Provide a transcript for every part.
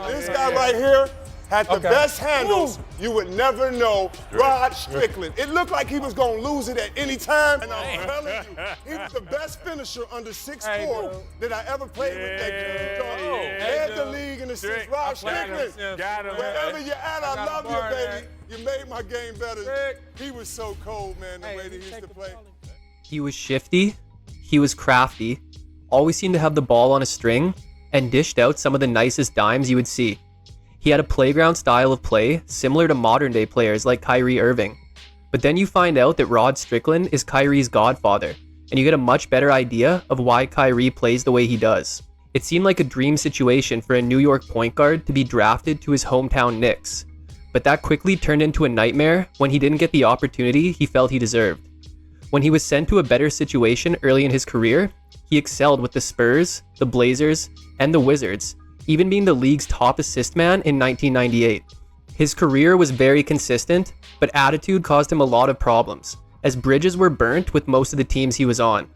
This guy right here had the best handles. You would never know. Rod Strickland. It looked like he was going to lose it at any time. And I'm telling you, he was the best finisher under 6'4" that I ever played with. That led the league in assists. Rod Strickland. Wherever you're at, I love you, baby. You made my game better. He was so cold, man, the way that he used to play. He was shifty. He was crafty. Always seemed to have the ball on a string and dished out some of the nicest dimes you would see. He had a playground style of play similar to modern day players like Kyrie Irving. But then you find out that Rod Strickland is Kyrie's godfather, and you get a much better idea of why Kyrie plays the way he does. It seemed like a dream situation for a New York point guard to be drafted to his hometown Knicks, but that quickly turned into a nightmare when he didn't get the opportunity he felt he deserved. When he was sent to a better situation early in his career, he excelled with the Spurs, the Blazers, and the Wizards, even being the league's top assist man in 1998. His career was very consistent, but attitude caused him a lot of problems, as bridges were burnt with most of the teams he was on.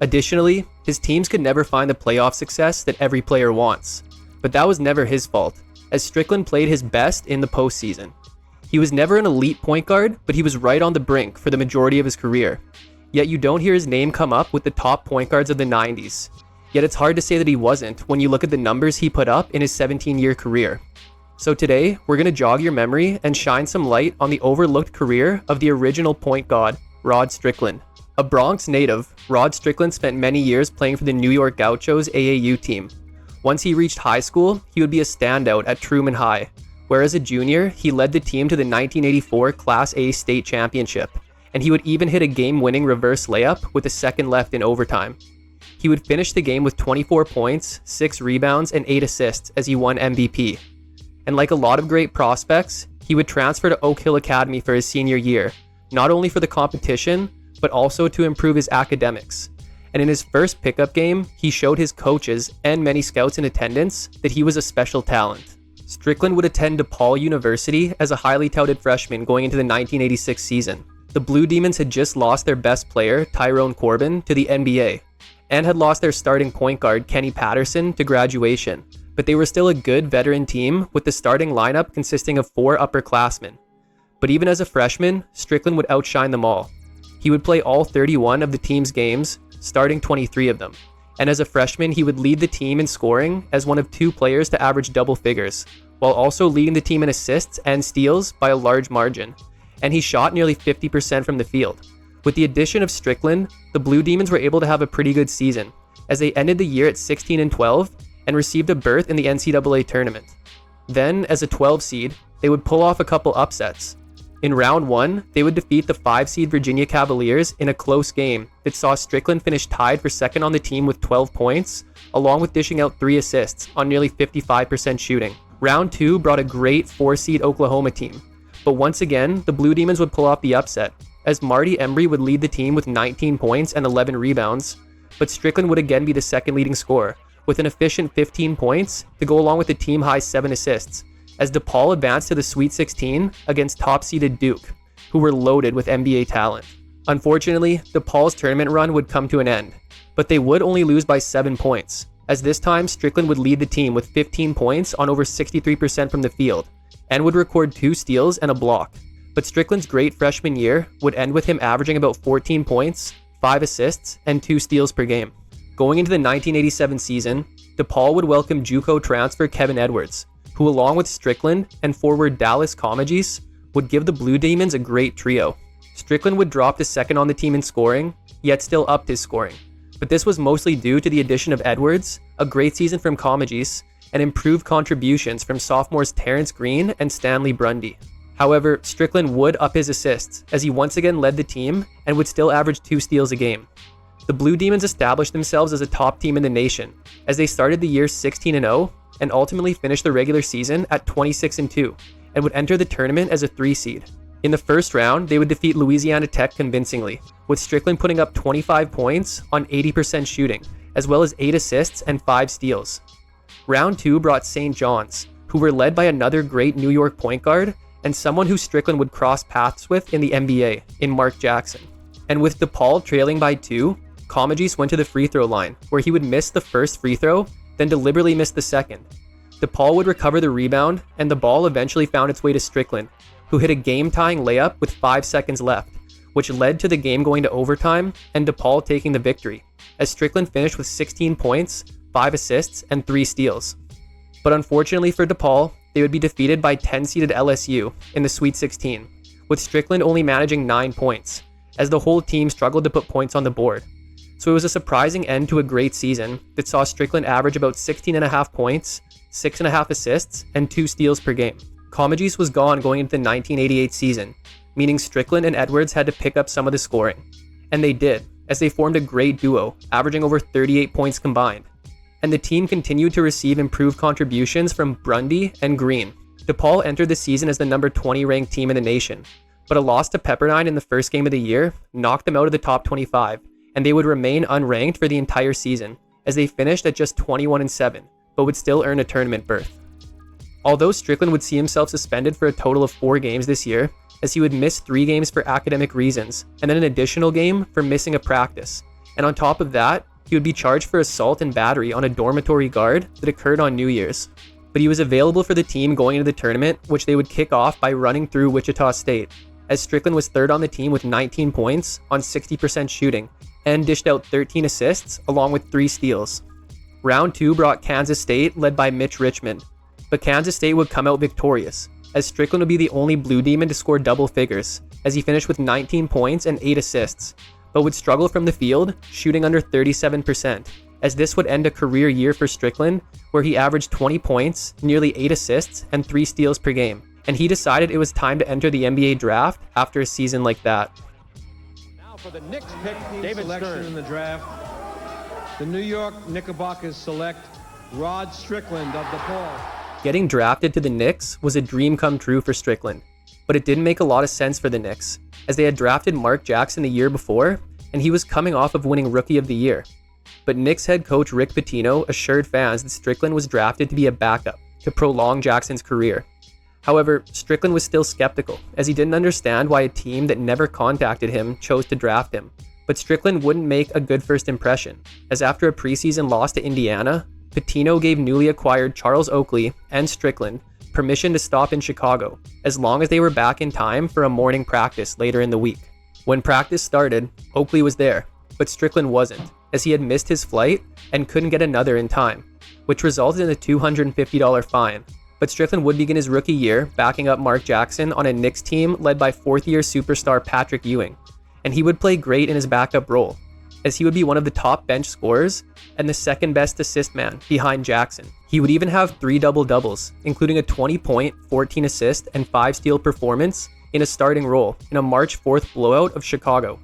Additionally, his teams could never find the playoff success that every player wants. But that was never his fault, as Strickland played his best in the postseason. He was never an elite point guard, but he was right on the brink for the majority of his career. Yet you don't hear his name come up with the top point guards of the 90s. Yet it's hard to say that he wasn't when you look at the numbers he put up in his 17-year career. So today, we're going to jog your memory and shine some light on the overlooked career of the original point guard, Rod Strickland. A Bronx native, Rod Strickland spent many years playing for the New York Gauchos AAU team. Once he reached high school, he would be a standout at Truman High, where as a junior, he led the team to the 1984 Class A state championship, and he would even hit a game-winning reverse layup with a second left in overtime. He would finish the game with 24 points, 6 rebounds, and 8 assists as he won MVP. And like a lot of great prospects, he would transfer to Oak Hill Academy for his senior year, not only for the competition, but also to improve his academics. And in his first pickup game, he showed his coaches and many scouts in attendance that he was a special talent. Strickland would attend DePaul University as a highly touted freshman going into the 1986 season. The Blue Demons had just lost their best player, Tyrone Corbin, to the NBA, and had lost their starting point guard, Kenny Patterson, to graduation, but they were still a good veteran team with the starting lineup consisting of 4 upperclassmen. But even as a freshman, Strickland would outshine them all. He would play all 31 of the team's games, starting 23 of them, and as a freshman he would lead the team in scoring as one of 2 players to average double figures, while also leading the team in assists and steals by a large margin, and he shot nearly 50% from the field. With the addition of Strickland, the Blue Demons were able to have a pretty good season, as they ended the year at 16-12 and received a berth in the NCAA tournament. Then, as a 12 seed, they would pull off a couple upsets. In round 1, they would defeat the 5-seed Virginia Cavaliers in a close game that saw Strickland finish tied for second on the team with 12 points, along with dishing out 3 assists on nearly 55% shooting. Round 2 brought a great 4-seed Oklahoma team, but once again, the Blue Demons would pull off the upset, as Marty Embry would lead the team with 19 points and 11 rebounds, but Strickland would again be the second leading scorer, with an efficient 15 points to go along with the team-high 7 assists, as DePaul advanced to the Sweet 16 against top-seeded Duke, who were loaded with NBA talent. Unfortunately, DePaul's tournament run would come to an end, but they would only lose by 7 points, as this time Strickland would lead the team with 15 points on over 63% from the field, and would record 2 steals and a block. But Strickland's great freshman year would end with him averaging about 14 points, 5 assists, and 2 steals per game. Going into the 1987 season, DePaul would welcome JUCO transfer Kevin Edwards, who along with Strickland and forward Dallas Comagis would give the Blue Demons a great trio. Strickland would drop to second on the team in scoring, yet still upped his scoring. But this was mostly due to the addition of Edwards, a great season from Comagis, and improved contributions from sophomores Terrence Green and Stanley Brundy. However, Strickland would up his assists as he once again led the team and would still average 2 steals a game. The Blue Demons established themselves as a top team in the nation as they started the year 16-0 and ultimately finished the regular season at 26-2 and would enter the tournament as a 3 seed. In the first round, they would defeat Louisiana Tech convincingly, with Strickland putting up 25 points on 80% shooting, as well as 8 assists and 5 steals. Round 2 brought St. John's, who were led by another great New York point guard and someone who Strickland would cross paths with in the NBA, in Mark Jackson. And with DePaul trailing by 2, Comagis went to the free throw line, where he would miss the first free throw, then deliberately miss the second. DePaul would recover the rebound, and the ball eventually found its way to Strickland, who hit a game-tying layup with 5 seconds left, which led to the game going to overtime and DePaul taking the victory, as Strickland finished with 16 points, 5 assists, and 3 steals. But unfortunately for DePaul, they would be defeated by 10-seeded LSU in the Sweet 16, with Strickland only managing 9 points, as the whole team struggled to put points on the board. So it was a surprising end to a great season that saw Strickland average about 16.5 points, 6.5 assists, and 2 steals per game. Comegys was gone going into the 1988 season, meaning Strickland and Edwards had to pick up some of the scoring. And they did, as they formed a great duo, averaging over 38 points combined. And the team continued to receive improved contributions from Brundy and Green. DePaul entered the season as the number 20 ranked team in the nation, but a loss to Pepperdine in the first game of the year knocked them out of the top 25, and they would remain unranked for the entire season, as they finished at just 21-7, but would still earn a tournament berth. Although Strickland would see himself suspended for a total of 4 games this year, as he would miss 3 games for academic reasons, and then an additional game for missing a practice. And on top of that, he would be charged for assault and battery on a dormitory guard that occurred on New Year's. But he was available for the team going into the tournament, which they would kick off by running through Wichita State, as Strickland was third on the team with 19 points on 60% shooting, and dished out 13 assists along with 3 steals. Round 2 brought Kansas State, led by Mitch Richmond, but Kansas State would come out victorious, as Strickland would be the only Blue Demon to score double figures, as he finished with 19 points and 8 assists, but would struggle from the field, shooting under 37%, as this would end a career year for Strickland, where he averaged 20 points, nearly 8 assists, and 3 steals per game, and he decided it was time to enter the NBA draft after a season like that. Now for the Knicks pick, David Stern in the draft. The New York Knickerbockers select Rod Strickland of DePaul. Getting drafted to the Knicks was a dream come true for Strickland, but it didn't make a lot of sense for the Knicks, as they had drafted Mark Jackson the year before, and he was coming off of winning Rookie of the Year. But Knicks head coach Rick Pitino assured fans that Strickland was drafted to be a backup, to prolong Jackson's career. However, Strickland was still skeptical, as he didn't understand why a team that never contacted him chose to draft him. But Strickland wouldn't make a good first impression, as after a preseason loss to Indiana, Pitino gave newly acquired Charles Oakley and Strickland permission to stop in Chicago, as long as they were back in time for a morning practice later in the week. When practice started, Oakley was there, but Strickland wasn't, as he had missed his flight and couldn't get another in time, which resulted in a $250 fine. But Strickland would begin his rookie year backing up Mark Jackson on a Knicks team led by 4th-year superstar Patrick Ewing, and he would play great in his backup role, as he would be one of the top bench scorers and the second best assist man behind Jackson. He would even have 3 double-doubles, including a 20-point, 14-assist, and 5-steal performance in a starting role in a March 4th blowout of Chicago.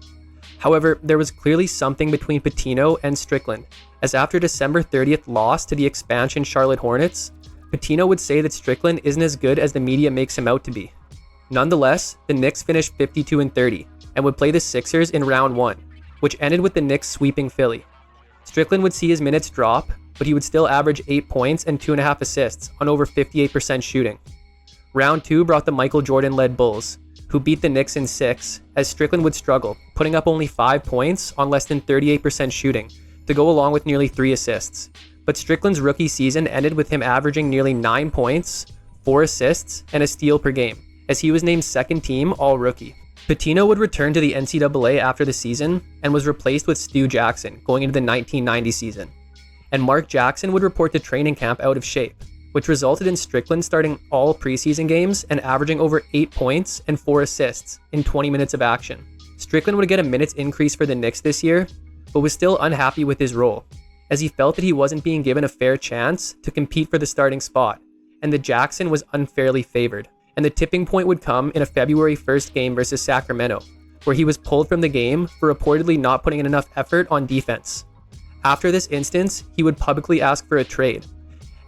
However, there was clearly something between Pitino and Strickland, as after December 30th loss to the expansion Charlotte Hornets, Pitino would say that Strickland isn't as good as the media makes him out to be. Nonetheless, the Knicks finished 52-30 and would play the Sixers in round 1, which ended with the Knicks sweeping Philly. Strickland would see his minutes drop, but he would still average 8 points and 2.5 assists on over 58% shooting. Round 2 brought the Michael Jordan-led Bulls, who beat the Knicks in 6, as Strickland would struggle, putting up only 5 points on less than 38% shooting, to go along with nearly 3 assists. But Strickland's rookie season ended with him averaging nearly 9 points, 4 assists, and a steal per game, as he was named second team All-Rookie. Pitino would return to the NCAA after the season and was replaced with Stu Jackson going into the 1990 season. And Mark Jackson would report to training camp out of shape, which resulted in Strickland starting all preseason games and averaging over 8 points and 4 assists in 20 minutes of action. Strickland would get a minutes increase for the Knicks this year, but was still unhappy with his role, as he felt that he wasn't being given a fair chance to compete for the starting spot, and that Jackson was unfairly favored. And the tipping point would come in a February 1st game versus Sacramento, where he was pulled from the game for reportedly not putting in enough effort on defense. After this instance, he would publicly ask for a trade,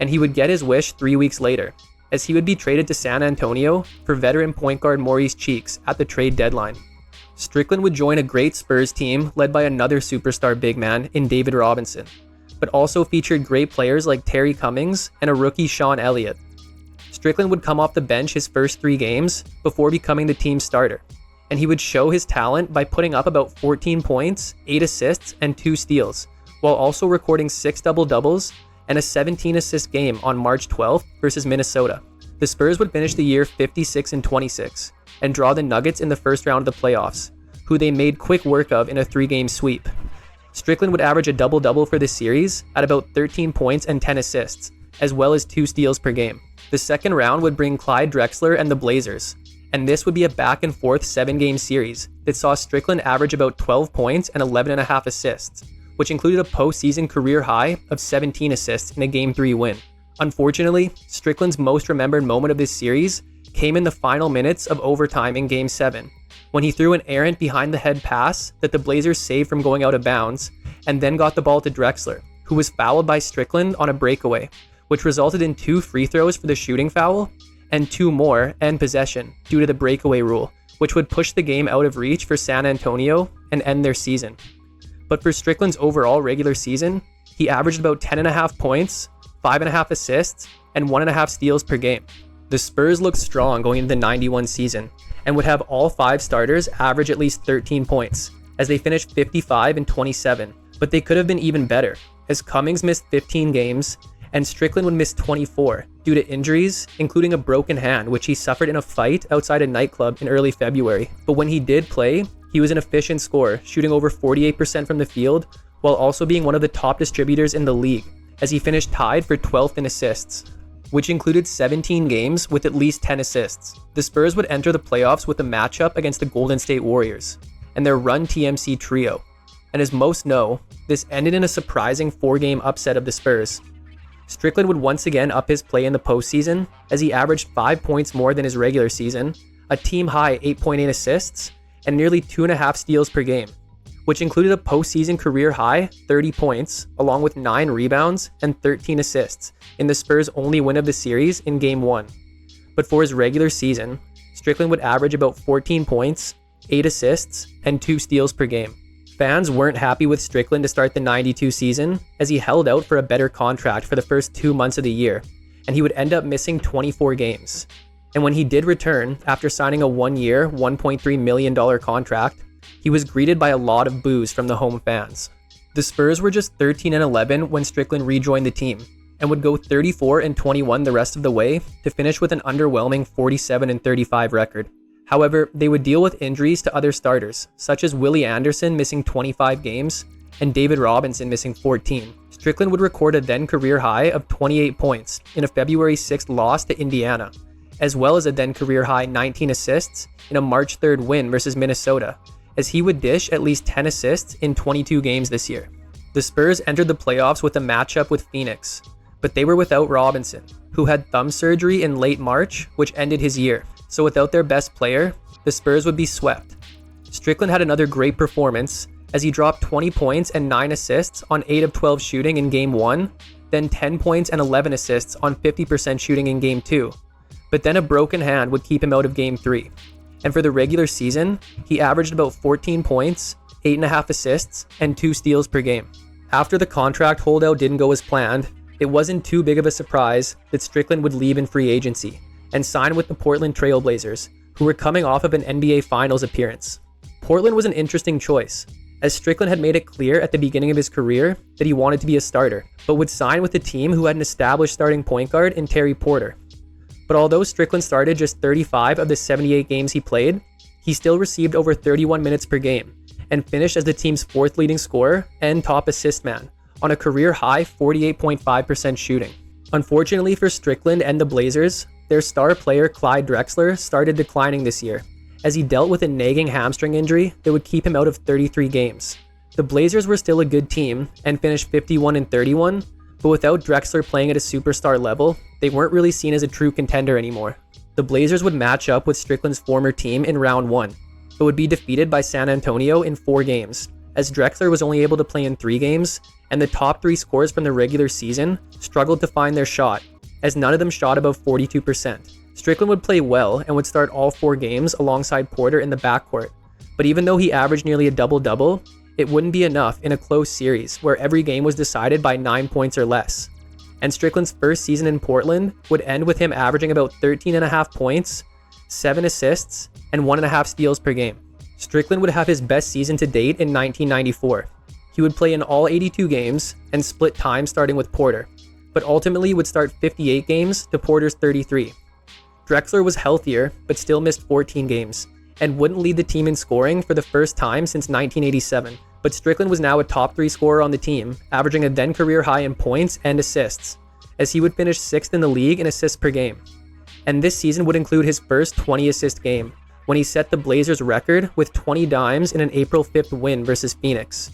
and he would get his wish 3 weeks later, as he would be traded to San Antonio for veteran point guard Maurice Cheeks at the trade deadline. Strickland would join a great Spurs team led by another superstar big man in David Robinson, but also featured great players like Terry Cummings and a rookie Sean Elliott. Strickland would come off the bench his first 3 games before becoming the team's starter, and he would show his talent by putting up about 14 points, 8 assists, and 2 steals, while also recording 6 double-doubles and a 17-assist game on March 12th versus Minnesota. The Spurs would finish the year 56-26 and draw the Nuggets in the first round of the playoffs, who they made quick work of in a 3-game sweep. Strickland would average a double-double for the series at about 13 points and 10 assists, as well as 2 steals per game. The second round would bring Clyde Drexler and the Blazers, and this would be a back-and-forth 7-game series that saw Strickland average about 12 points and 11.5 assists, which included a postseason career high of 17 assists in a Game 3 win. Unfortunately, Strickland's most remembered moment of this series came in the final minutes of overtime in Game 7, when he threw an errant behind-the-head pass that the Blazers saved from going out of bounds, and then got the ball to Drexler, who was fouled by Strickland on a breakaway, which resulted in 2 free throws for the shooting foul, and 2 more end possession due to the breakaway rule, which would push the game out of reach for San Antonio and end their season. But for Strickland's overall regular season, he averaged about 10.5 points, 5.5 assists, and 1.5 steals per game. The Spurs looked strong going into the 91 season, and would have all 5 starters average at least 13 points, as they finished 55-27, but they could have been even better, as Cummings missed 15 games, and Strickland would miss 24 due to injuries, including a broken hand, which he suffered in a fight outside a nightclub in early February. But when he did play, he was an efficient scorer, shooting over 48% from the field, while also being one of the top distributors in the league, as he finished tied for 12th in assists, which included 17 games with at least 10 assists. The Spurs would enter the playoffs with a matchup against the Golden State Warriors and their Run TMC trio, and as most know, this ended in a surprising 4-game upset of the Spurs. Strickland would once again up his play in the postseason, as he averaged 5 points more than his regular season, a team-high 8.8 assists, and nearly 2.5 steals per game, which included a postseason career-high 30 points, along with 9 rebounds and 13 assists in the Spurs' only win of the series in Game 1. But for his regular season, Strickland would average about 14 points, 8 assists, and 2 steals per game. Fans weren't happy with Strickland to start the 92 season, as he held out for a better contract for the first 2 months of the year, and he would end up missing 24 games. And when he did return, after signing a 1-year, $1.3 million contract, he was greeted by a lot of boos from the home fans. The Spurs were just 13-11 when Strickland rejoined the team, and would go 34-21 the rest of the way to finish with an underwhelming 47-35 record. However, they would deal with injuries to other starters, such as Willie Anderson missing 25 games and David Robinson missing 14. Strickland would record a then career high of 28 points in a February 6th loss to Indiana, as well as a then career high 19 assists in a March 3rd win versus Minnesota, as he would dish at least 10 assists in 22 games this year. The Spurs entered the playoffs with a matchup with Phoenix, but they were without Robinson, who had thumb surgery in late March, which ended his year. So without their best player, the Spurs would be swept. Strickland had another great performance, as he dropped 20 points and 9 assists on 8 of 12 shooting in Game 1, then 10 points and 11 assists on 50% shooting in Game 2. But then a broken hand would keep him out of Game 3. And for the regular season, he averaged about 14 points, 8.5 assists, and 2 steals per game. After the contract holdout didn't go as planned, it wasn't too big of a surprise that Strickland would leave in free agency and sign with the Portland Trailblazers, who were coming off of an NBA Finals appearance. Portland was an interesting choice, as Strickland had made it clear at the beginning of his career that he wanted to be a starter, but would sign with a team who had an established starting point guard in Terry Porter. But although Strickland started just 35 of the 78 games he played, he still received over 31 minutes per game, and finished as the team's 4th leading scorer and top assist man, on a career-high 48.5% shooting. Unfortunately for Strickland and the Blazers, their star player Clyde Drexler started declining this year, as he dealt with a nagging hamstring injury that would keep him out of 33 games. The Blazers were still a good team and finished 51-31, but without Drexler playing at a superstar level, they weren't really seen as a true contender anymore. The Blazers would match up with Strickland's former team in round 1, but would be defeated by San Antonio in 4 games, as Drexler was only able to play in 3 games, and the top 3 scorers from the regular season struggled to find their shot, as none of them shot above 42%. Strickland would play well and would start all 4 games alongside Porter in the backcourt, but even though he averaged nearly a double-double, it wouldn't be enough in a close series where every game was decided by 9 points or less. And Strickland's first season in Portland would end with him averaging about 13.5 points, 7 assists, and 1.5 steals per game. Strickland would have his best season to date in 1994. He would play in all 82 games and split time starting with Porter, but ultimately would start 58 games to Porter's 33. Drexler was healthier, but still missed 14 games, and wouldn't lead the team in scoring for the first time since 1987. But Strickland was now a top 3 scorer on the team, averaging a then career high in points and assists, as he would finish 6th in the league in assists per game. And this season would include his first 20-assist game, when he set the Blazers record with 20 dimes in an April 5th win versus Phoenix.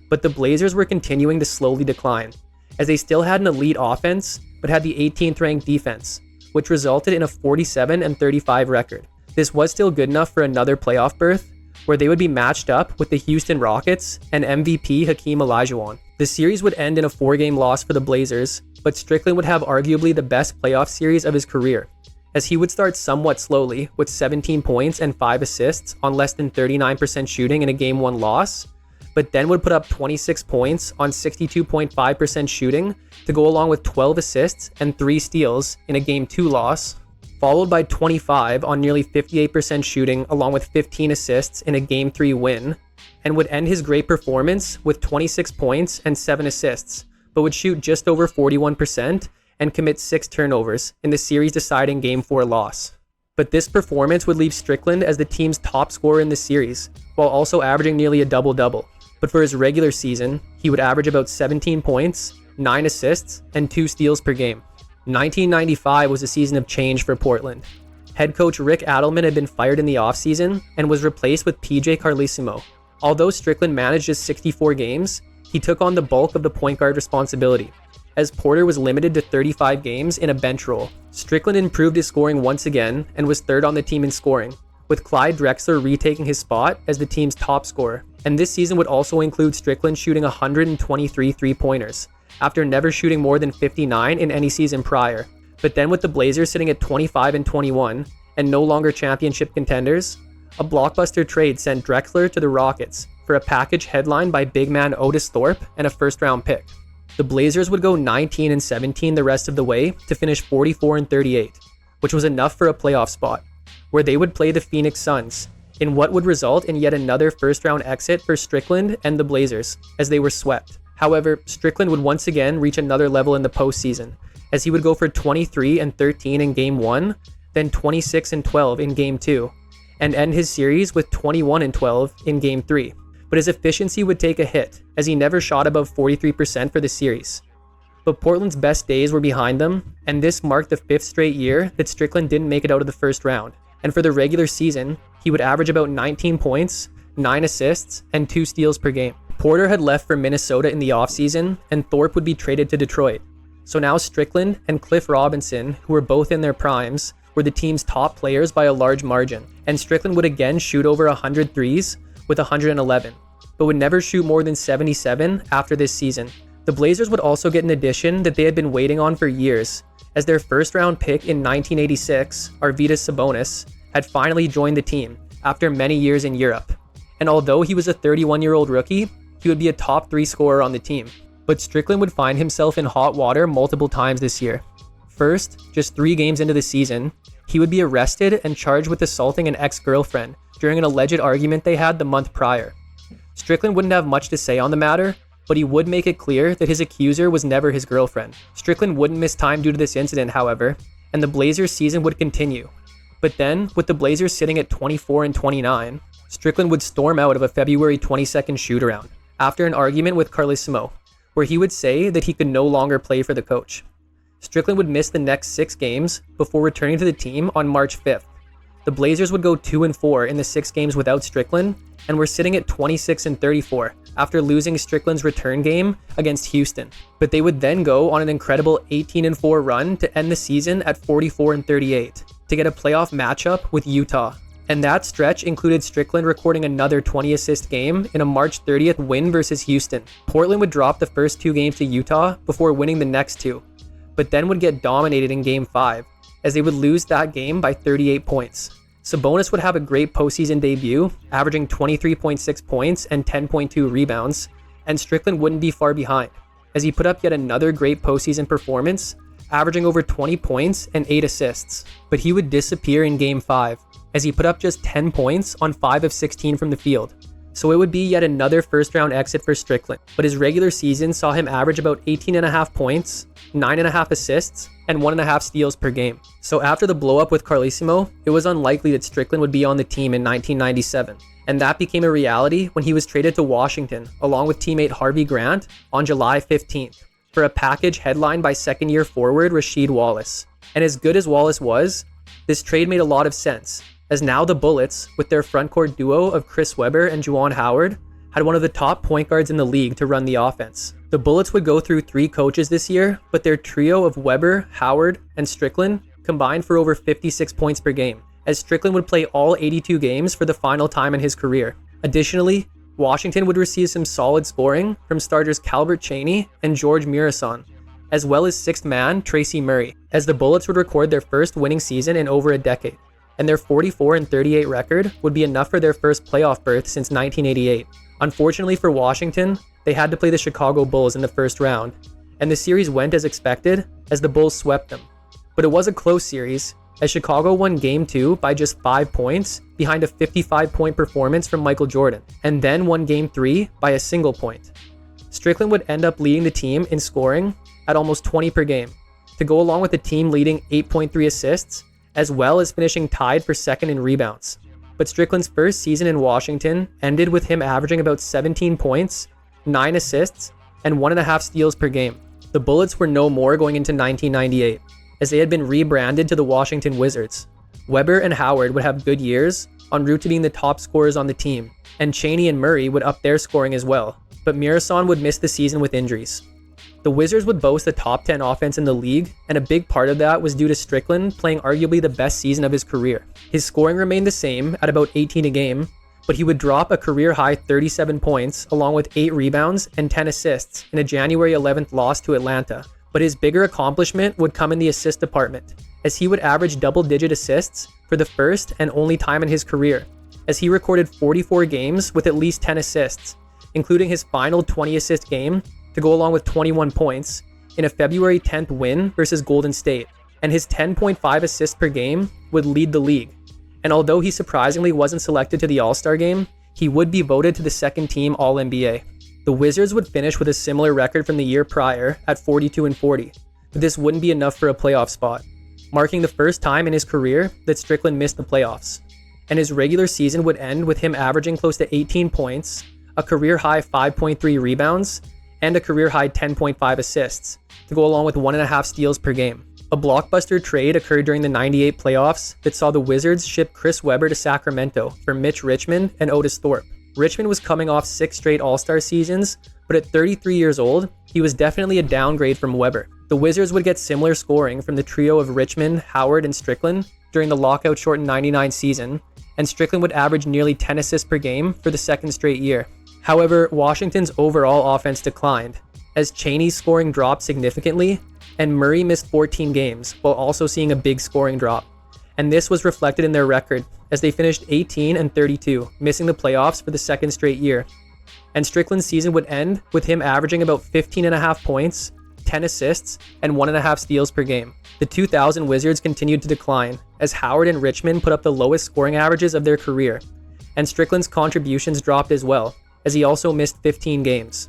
But the Blazers were continuing to slowly decline, as they still had an elite offense, but had the 18th ranked defense, which resulted in a 47-35 record. This was still good enough for another playoff berth, where they would be matched up with the Houston Rockets and MVP Hakeem Olajuwon. The series would end in a 4-game loss for the Blazers, but Strickland would have arguably the best playoff series of his career, as he would start somewhat slowly with 17 points and 5 assists on less than 39% shooting in a Game 1 loss, but then would put up 26 points on 62.5% shooting to go along with 12 assists and 3 steals in a Game 2 loss, followed by 25 on nearly 58% shooting along with 15 assists in a Game 3 win, and would end his great performance with 26 points and 7 assists, but would shoot just over 41% and commit 6 turnovers in the series-deciding Game 4 loss. But this performance would leave Strickland as the team's top scorer in the series, while also averaging nearly a double-double. But for his regular season, he would average about 17 points, 9 assists, and 2 steals per game. 1995 was a season of change for Portland. Head coach Rick Adelman had been fired in the offseason and was replaced with PJ Carlesimo. Although Strickland managed just 64 games, he took on the bulk of the point guard responsibility, as Porter was limited to 35 games in a bench role. Strickland improved his scoring once again and was 3rd on the team in scoring, with Clyde Drexler retaking his spot as the team's top scorer. And this season would also include Strickland shooting 123 three-pointers, after never shooting more than 59 in any season prior. But then with the Blazers sitting at 25-21 and no longer championship contenders, a blockbuster trade sent Drexler to the Rockets for a package headlined by big man Otis Thorpe and a first-round pick. The Blazers would go 19-17 the rest of the way to finish 44-38, which was enough for a playoff spot, where they would play the Phoenix Suns, in what would result in yet another first-round exit for Strickland and the Blazers, as they were swept. However, Strickland would once again reach another level in the postseason, as he would go for 23-13 in Game 1, then 26-12 in Game 2, and end his series with 21-12 in Game 3. But his efficiency would take a hit, as he never shot above 43% for the series. But Portland's best days were behind them, and this marked the 5th straight year that Strickland didn't make it out of the first round. And for the regular season, he would average about 19 points, 9 assists, and 2 steals per game. Porter had left for Minnesota in the offseason, and Thorpe would be traded to Detroit. So now Strickland and Cliff Robinson, who were both in their primes, were the team's top players by a large margin. And Strickland would again shoot over 100 threes with 111, but would never shoot more than 77 after this season. The Blazers would also get an addition that they had been waiting on for years, as their first-round pick in 1986, Arvydas Sabonis, had finally joined the team after many years in Europe. And although he was a 31-year-old rookie, he would be a top 3 scorer on the team. But Strickland would find himself in hot water multiple times this year. First, just 3 games into the season, he would be arrested and charged with assaulting an ex-girlfriend during an alleged argument they had the month prior. Strickland wouldn't have much to say on the matter, but he would make it clear that his accuser was never his girlfriend. Strickland wouldn't miss time due to this incident, however, and the Blazers' season would continue. But then, with the Blazers sitting at 24-29, Strickland would storm out of a February 22nd shoot-around after an argument with Carlesimo, where he would say that he could no longer play for the coach. Strickland would miss the next 6 games before returning to the team on March 5th. The Blazers would go 2-4 in the 6 games without Strickland, and were sitting at 26-34 after losing Strickland's return game against Houston. But they would then go on an incredible 18-4 run to end the season at 44-38 to get a playoff matchup with Utah. And that stretch included Strickland recording another 20-assist game in a March 30th win versus Houston. Portland would drop the first 2 games to Utah before winning the next 2, but then would get dominated in Game 5, as they would lose that game by 38 points. Sabonis would have a great postseason debut, averaging 23.6 points and 10.2 rebounds, and Strickland wouldn't be far behind, as he put up yet another great postseason performance, averaging over 20 points and 8 assists. But he would disappear in Game 5, as he put up just 10 points on 5 of 16 from the field. So it would be yet another first-round exit for Strickland, but his regular season saw him average about 18.5 points, 9.5 assists, and 1.5 steals per game. So after the blow-up with Carlesimo, it was unlikely that Strickland would be on the team in 1997. And that became a reality when he was traded to Washington, along with teammate Harvey Grant, on July 15th, for a package headlined by second-year forward Rasheed Wallace. And as good as Wallace was, this trade made a lot of sense, as now the Bullets, with their frontcourt duo of Chris Webber and Juwan Howard, had one of the top point guards in the league to run the offense. The Bullets would go through 3 coaches this year, but their trio of Webber, Howard, and Strickland combined for over 56 points per game, as Strickland would play all 82 games for the final time in his career. Additionally, Washington would receive some solid scoring from starters Calbert Cheaney and George Mirasan, as well as sixth man Tracy Murray, as the Bullets would record their first winning season in over a decade, and their 44-38 record would be enough for their first playoff berth since 1988. Unfortunately for Washington, they had to play the Chicago Bulls in the first round, and the series went as expected as the Bulls swept them. But it was a close series, as Chicago won Game 2 by just 5 points behind a 55-point performance from Michael Jordan, and then won Game 3 by a single point. Strickland would end up leading the team in scoring at almost 20 per game, to go along with the team leading 8.3 assists, as well as finishing tied for second in rebounds. But Strickland's first season in Washington ended with him averaging about 17 points, 9 assists, and 1.5 steals per game. The Bullets were no more going into 1998, as they had been rebranded to the Washington Wizards. Webber and Howard would have good years, en route to being the top scorers on the team, and Cheaney and Murray would up their scoring as well, but Mirasan would miss the season with injuries. The Wizards would boast a top 10 offense in the league, and a big part of that was due to Strickland playing arguably the best season of his career. His scoring remained the same at about 18 a game, but he would drop a career-high 37 points along with 8 rebounds and 10 assists in a January 11th loss to Atlanta. But his bigger accomplishment would come in the assist department, as he would average double-digit assists for the first and only time in his career, as he recorded 44 games with at least 10 assists, including his final 20-assist game to go along with 21 points in a February 10th win versus Golden State, and his 10.5 assists per game would lead the league. And although he surprisingly wasn't selected to the All-Star game, he would be voted to the second-team All-NBA. The Wizards would finish with a similar record from the year prior at 42-40, but this wouldn't be enough for a playoff spot, marking the first time in his career that Strickland missed the playoffs. And his regular season would end with him averaging close to 18 points, a career-high 5.3 rebounds, and a career-high 10.5 assists, to go along with 1.5 steals per game. A blockbuster trade occurred during the 98 playoffs that saw the Wizards ship Chris Webber to Sacramento for Mitch Richmond and Otis Thorpe. Richmond was coming off 6 straight All-Star seasons, but at 33 years old, he was definitely a downgrade from Webber. The Wizards would get similar scoring from the trio of Richmond, Howard, and Strickland during the lockout-shortened 99 season, and Strickland would average nearly 10 assists per game for the second straight year. However, Washington's overall offense declined, as Cheaney's scoring dropped significantly, and Murray missed 14 games, while also seeing a big scoring drop. And this was reflected in their record, as they finished 18-32, missing the playoffs for the second straight year. And Strickland's season would end with him averaging about 15.5 points, 10 assists, and 1.5 steals per game. The 2000 Wizards continued to decline, as Howard and Richmond put up the lowest scoring averages of their career, and Strickland's contributions dropped as well, as he also missed 15 games.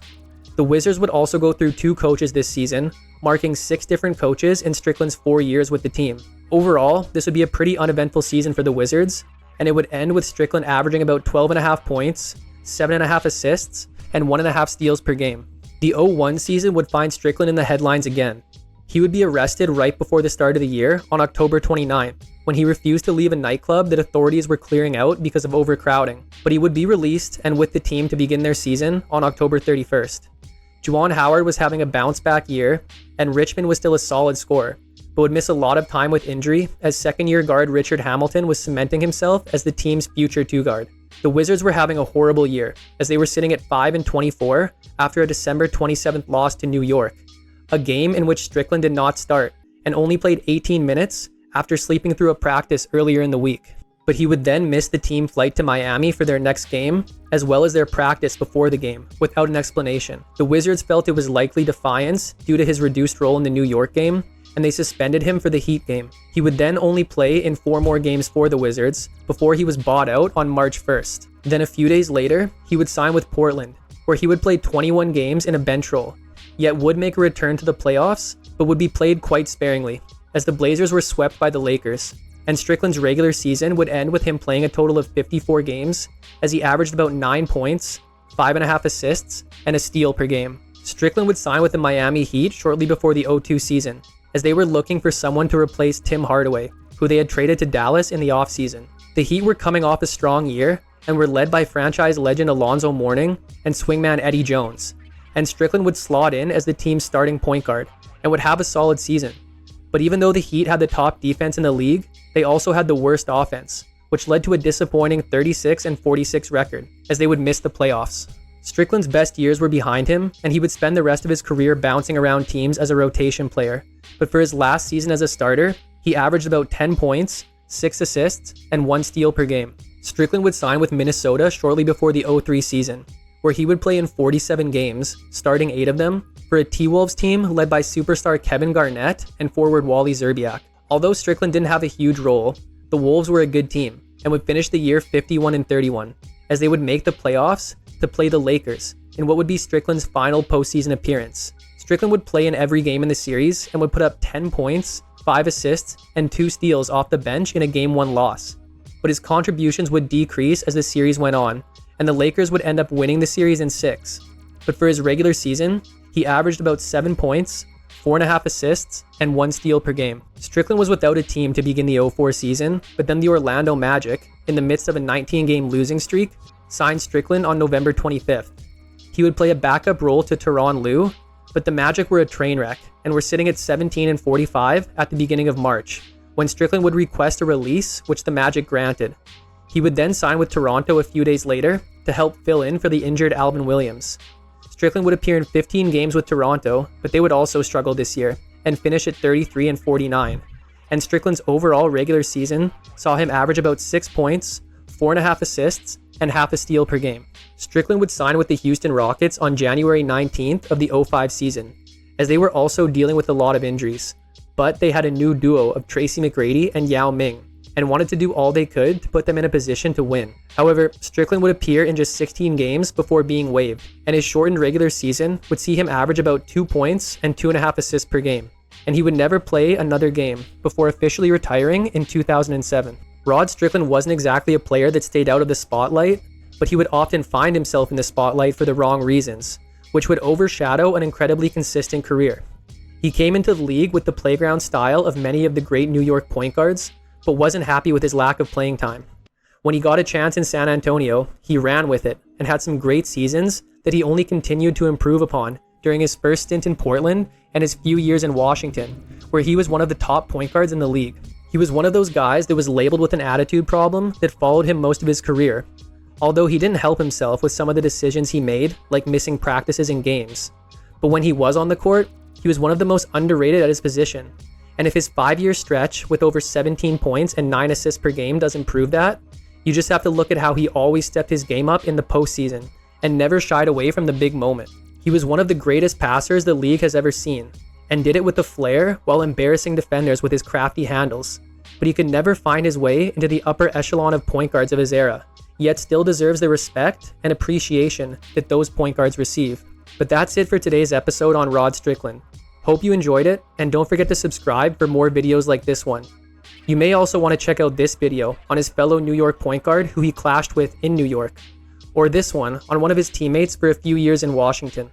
The Wizards would also go through 2 coaches this season, marking 6 different coaches in Strickland's 4 years with the team. Overall, this would be a pretty uneventful season for the Wizards, and it would end with Strickland averaging about 12.5 points, 7.5 assists, and 1.5 steals per game. The 01 season would find Strickland in the headlines again. He would be arrested right before the start of the year on October 29th, when he refused to leave a nightclub that authorities were clearing out because of overcrowding, but he would be released and with the team to begin their season on October 31st. Juwan Howard was having a bounce-back year, and Richmond was still a solid scorer, but would miss a lot of time with injury as second-year guard Richard Hamilton was cementing himself as the team's future two-guard. The Wizards were having a horrible year, as they were sitting at 5-24 after a December 27th loss to New York, a game in which Strickland did not start and only played 18 minutes after sleeping through a practice earlier in the week. But he would then miss the team flight to Miami for their next game, as well as their practice before the game, without an explanation. The Wizards felt it was likely defiance due to his reduced role in the New York game, and they suspended him for the Heat game. He would then only play in 4 more games for the Wizards before he was bought out on March 1st. Then a few days later, he would sign with Portland, where he would play 21 games in a bench role, yet would make a return to the playoffs but would be played quite sparingly, as the Blazers were swept by the Lakers, and Strickland's regular season would end with him playing a total of 54 games, as he averaged about 9 points, 5.5 assists, and a steal per game. Strickland would sign with the Miami Heat shortly before the 02 season, as they were looking for someone to replace Tim Hardaway, who they had traded to Dallas in the offseason. The Heat were coming off a strong year, and were led by franchise legend Alonzo Mourning and swingman Eddie Jones, and Strickland would slot in as the team's starting point guard, and would have a solid season. But even though the Heat had the top defense in the league, they also had the worst offense, which led to a disappointing 36-46 record, as they would miss the playoffs. Strickland's best years were behind him, and he would spend the rest of his career bouncing around teams as a rotation player. But for his last season as a starter, he averaged about 10 points, 6 assists, and 1 steal per game. Strickland would sign with Minnesota shortly before the 03 season, where he would play in 47 games, starting 8 of them, for a T-Wolves team led by superstar Kevin Garnett and forward Wally Szczerbiak. Although Strickland didn't have a huge role, the Wolves were a good team, and would finish the year 51-31, as they would make the playoffs to play the Lakers in what would be Strickland's final postseason appearance. Strickland would play in every game in the series and would put up 10 points, 5 assists, and 2 steals off the bench in a Game 1 loss. But his contributions would decrease as the series went on, and the Lakers would end up winning the series in 6. But for his regular season, he averaged about 7 points, 4.5 assists, and 1 steal per game. Strickland was without a team to begin the 04 season, but then the Orlando Magic, in the midst of a 19-game losing streak, signed Strickland on November 25th. He would play a backup role to Tyronn Lue, but the Magic were a train wreck and were sitting at 17-45 at the beginning of March, when Strickland would request a release, which the Magic granted. He would then sign with Toronto a few days later to help fill in for the injured Alvin Williams. Strickland would appear in 15 games with Toronto, but they would also struggle this year and finish at 33-49. And Strickland's overall regular season saw him average about 6 points, 4.5 assists, and half a steal per game. Strickland would sign with the Houston Rockets on January 19th of the 05 season, as they were also dealing with a lot of injuries. But they had a new duo of Tracy McGrady and Yao Ming, and wanted to do all they could to put them in a position to win. However, Strickland would appear in just 16 games before being waived, and his shortened regular season would see him average about 2 points and 2.5 assists per game, and he would never play another game before officially retiring in 2007. Rod Strickland wasn't exactly a player that stayed out of the spotlight, but he would often find himself in the spotlight for the wrong reasons, which would overshadow an incredibly consistent career. He came into the league with the playground style of many of the great New York point guards, but wasn't happy with his lack of playing time. When he got a chance in San Antonio, he ran with it and had some great seasons that he only continued to improve upon during his first stint in Portland and his few years in Washington, where he was one of the top point guards in the league. He was one of those guys that was labeled with an attitude problem that followed him most of his career, although he didn't help himself with some of the decisions he made, like missing practices and games. But when he was on the court, he was one of the most underrated at his position. And if his 5-year stretch with over 17 points and 9 assists per game doesn't prove that, you just have to look at how he always stepped his game up in the postseason and never shied away from the big moment. He was one of the greatest passers the league has ever seen, and did it with a flair while embarrassing defenders with his crafty handles. But he could never find his way into the upper echelon of point guards of his era, yet still deserves the respect and appreciation that those point guards receive. But that's it for today's episode on Rod Strickland. Hope you enjoyed it, and don't forget to subscribe for more videos like this one. You may also want to check out this video on his fellow New York point guard who he clashed with in New York, or this one on one of his teammates for a few years in Washington.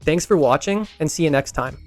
Thanks for watching, and see you next time.